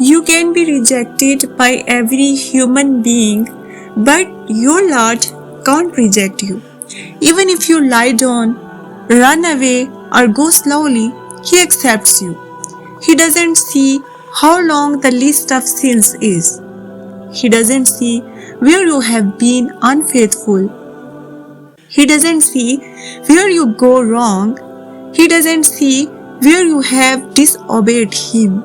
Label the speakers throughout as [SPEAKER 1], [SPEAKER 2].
[SPEAKER 1] You can be rejected by every human being, but your Lord can't reject you. Even if you lie down, run away, or go slowly, He accepts you. He doesn't see how long the list of sins is. He doesn't see where you have been unfaithful. He doesn't see where you go wrong. He doesn't see where you have disobeyed Him.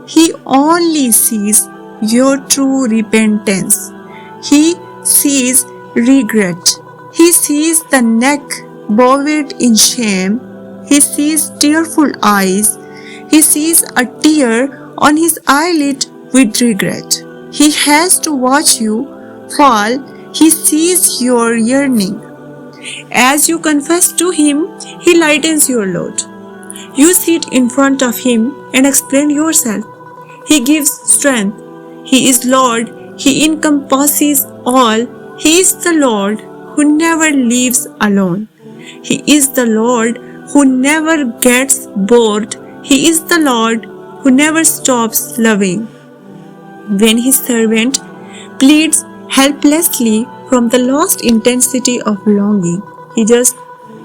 [SPEAKER 1] He only sees your true repentance. He sees regret. He sees the neck bowed in shame. He sees tearful eyes. He sees a tear on his eyelid with regret. He has to watch you fall. He sees your yearning. As you confess to Him, He lightens your load. You sit in front of Him and explain yourself. He gives strength. He is Lord. He encompasses all. He is the Lord who never leaves alone. He is the Lord who never gets bored. He is the Lord who never stops loving. When His servant pleads helplessly from the lost intensity of longing, He just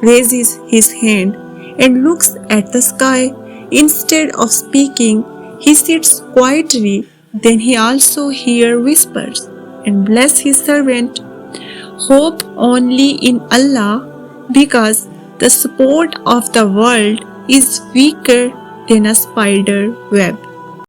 [SPEAKER 1] raises His hand and looks at the sky. Instead of speaking, He sits quietly. Then He also hears whispers and bless His servant. Hope only in Allah, because the support of the world is weaker than a spider web.